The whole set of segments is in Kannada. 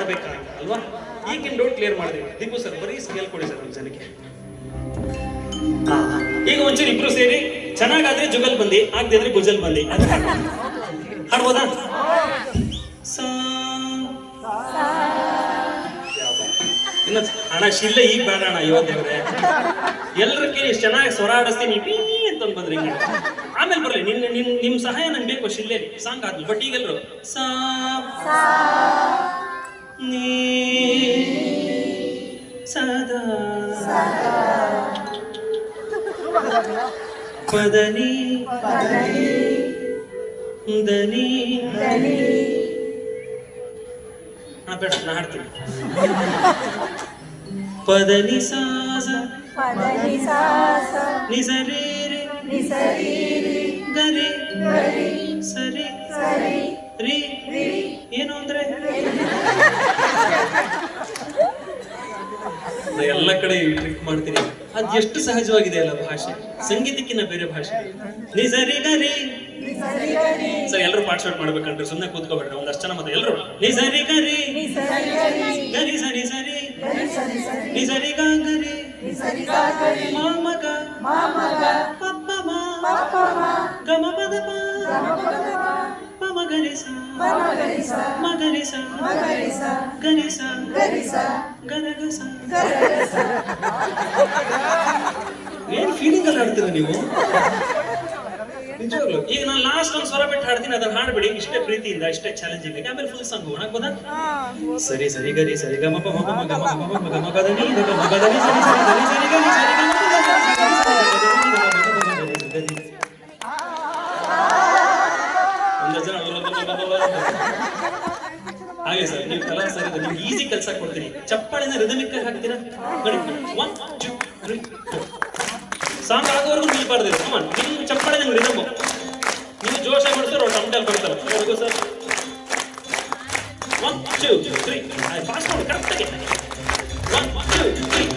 ಮಾಡ್ಬೇಕಾ ಅಲ್ವಾ? ಈಗಿನ ಡೌಟ್ ಕ್ಲಿಯರ್ ಮಾಡಿದ್ವಿ. ದೀಪು ಸರ್ ಬರೀ ಸ್ಕೇಲ್ ಕೊಡಿ ಸರ್ ಒಂದು ಜನಕ್ಕೆ. ಈಗ ಒಂಚೂರು ಇಬ್ರು ಸೇರಿ ಚೆನ್ನಾಗಾದ್ರೆ ಜುಗಲ್ ಬಂದಿ, ಆಗದಿದ್ರೆ ಗುಜಲ್ ಬಂದಿ ಹಾಡ್ಬೋದಾ? ಇನ್ನ ಹಣ ಶಿಲ್ಲ ಈಗ ಬೇಡ ಅಣ್ಣ ಇವತ್ತೇವ್ರೆ ಎಲ್ರ ಕೇಳಿ ಇಷ್ಟು ಚೆನ್ನಾಗಿ ಸ್ವರ ಆಡಿಸ್ತೀನಿ ಅಂತ ಬಂದ್ರಿ ಹಿಂಗ. ಆಮೇಲೆ ಬರ್ಲಿ ನಿಮ್ ಸಹಾಯ ನಂಗೆ ಬೇಕು ಶಿಲ್ಲೇಲಿ ಸಾಂಗ್ ಆದ್ಲು. ಬಟ್ ಈಗೆಲ್ರು ಸಾ ನೀ ಸದಾ ಪದನಿ ದನಿ ಬೇಡ ನಾ ಹಾಡ್ತೀನಿ. ಪದನಿ ಸಾಸ ನಿಸರಿ ಗರಿ ಸರಿ ರೀ ಏನು ಅಂದ್ರೆ ಎಲ್ಲ ಕಡೆ ಟ್ರಿಕ್ ಮಾಡ್ತೀನಿ. ಅದ್ ಎಷ್ಟು ಸಹಜವಾಗಿದೆ ಅಲ್ಲ ಭಾಷೆ, ಸಂಗೀತಕ್ಕಿನ್ನ ಬೇರೆ ಭಾಷೆ. ನಿಸರಿ ಗರಿ ಸರ್ ಎಲ್ಲರೂ ಪಾರ್ಟಿಸಿಪೇಟ್ ಮಾಡ್ಬೇಕಂದ್ರೆ ಸುಮ್ಮನೆ ಕೂತ್ಕೋಬೇಡ್ರಿ, ಒಂದಷ್ಟು ಜನ ಮತ್ತೆ ಎಲ್ಲರೂ ನಿಸರಿ ಗರಿ ಗರಿ ಸರಿ ಸರಿ ನಿಸರಿ ಗರಿ ಮಾಮಗ ಪಪ್ಪ ಗಮ ಪದ ಪಮ ಗರಿಸ ಮಗರಿಸ ಗರಿಸ ಗರಗಸ. ಏನ್ ಫೀಲಿಂಗ್ ಅಲ್ಲಿ ಆಡ್ತೀರ ನೀವು ನಿಜವಾಗ್ಲು? ಈಗ ನಾನು ಲಾಸ್ಟ್ ಒಂದು ಸ್ವರ ಬಿಟ್ಟು ಹಾಡ್ತೀನಿ, ಅದನ್ನ ಹಾಡ್ಬಿಡಿ ಇಷ್ಟೇ ಪ್ರೀತಿಯಿಂದ, ಇಷ್ಟೇ ಚಾಲೆಂಜಿಂಗ್. ಆಮೇಲೆ ಫುಲ್ ಸಾಂಗ್ ಹೋಗೋಣ. ಸರಿ ಸರಿ ಗರಿ ಸರಿ ಗಮ ಪ ಮ ಮ ಗಮ ಪ ಮ ಗಮ ಪದನಿ ಗಮ ಪದನಿ ಸರಿ ಸರಿ ಗರಿ ಸರಿ ಗರಿ ಸರಿ ಗಮ ಒಂದು ಜನ ಹಾಗೆ ಸರ್ ನೀವು ಕಲಾ ಸರ್ ನಿಮ್ಗೆ ಈಸಿ ಕೆಲಸ ಕೊಡ್ತೀನಿ. ಚಪ್ಪಾಳೆನ ರಿದಮಿಕ್ ಆಗಿ ಹಾಕ್ತೀರಾ ನೋಡಿ. 1 2 3 4 ಸಾಂಗ್ ಆಗೋವರೆಗೂ ನಿಲ್ಬಾರ್ದು. ನಿಮ್ಮ ಚಪ್ಪಾಳೆ ನಂಗೆ ರಿದಮ್ ನೀವು ಜೋಶಾಗಿ ಕೊಡ್ತಾರೆ ಅವ್ರು ಟಮ್ಟಲ್ ಕೊಡ್ತಾರೆ. ನೋಡಿಗೂ ಸರ್ 1 2 3 ಫಾಸ್ಟ್ ಮಾಡಿ ಕರೆಕ್ಟಾಗಿ 1 2 3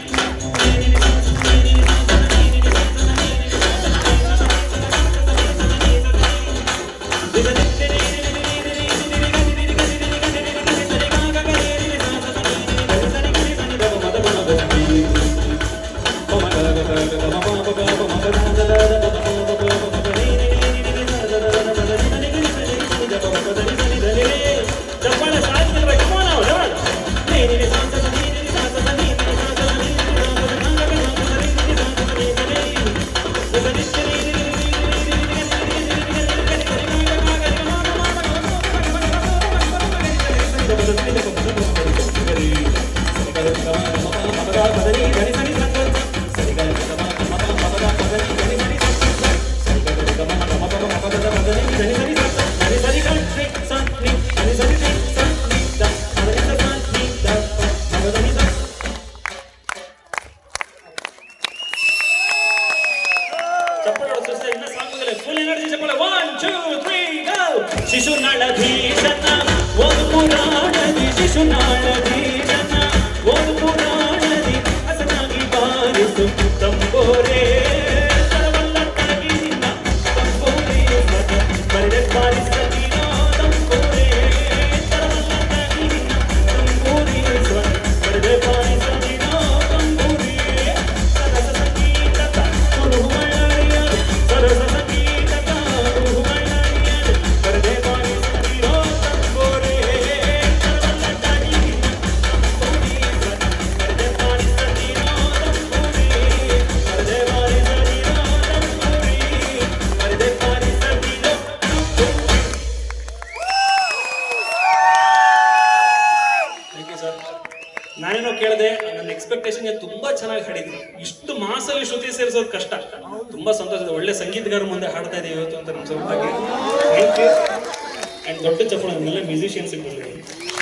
ಶಿಶುನಾಳಧೀಶನ ಒಂದು ಪುರಾಣದಿ ಶಿಶುನಾಳಧೀಶನ ಒಂದು ಪುರಾಣದಿ ಹಸನಾಗಿ ಬಾರಿಸು ತಂಬೋರೆ ಸರವಲ್ಲ ತಗಿನ ತಂಬೋರೆ ಬರಡೆ ಬಾರಿಸಲಿನೋ ತಂಬೋರೆ ಸರವಲ್ಲ ತಗಿನ ತಂಬೋರೆ ಬರಡೆ ಬಾರಿಸಲಿನೋ ತಂಬೋರೆ ಸರಸ ಸಂಗೀತದ ಕುರುಮಳಯ ಸರಸ ಸಂಗೀತದ ಕುರುಮಳಯ ಬರಡೆ ಬಾರಿಸಲಿನೋ ತಂಬೋರೆ ಸರವಲ್ಲ ತಗಿನ ತಂಬೋರೆ ಬರಡೆ ಬಾರಿಸಲಿನೋ ತಂಬೋರೆ ಬರಡೆ ಬಾರಿಸಲಿನೋ ತಂಬೋರೆ ಬರಡೆ ಬಾರಿಸಲಿನೋ. Thank you sir. ನಾನೇನೋ ಕೇಳಿದೆ, ನನ್ನ ಎಕ್ಸ್ಪೆಕ್ಟೇಷನ್ಗೆ ತುಂಬಾ ಚೆನ್ನಾಗಿ ಹಾಡಿದ್ರಿ. ಇಷ್ಟು ಮಾಸಲ್ಲಿ ಶ್ರುತಿ ಸೇರಿಸೋದು ಕಷ್ಟ. ತುಂಬಾ ಸಂತೋಷ, ಒಳ್ಳೆ ಸಂಗೀತಗಾರ ಮುಂದೆ ಹಾಡ್ತಾ ಇದೀವಿ ಇವತ್ತು ಅಂತ ನಮ್ಮ ಸೌಂದಾಗಿ. Thank you. ಅಂಡ್ ದೊಡ್ಡ ಚಪ್ಪಳ ನಮ್ಮೆಲ್ಲ ಮ್ಯೂಸಿಷಿಯನ್ಸ್ ಕೊಡ್ಲಿ.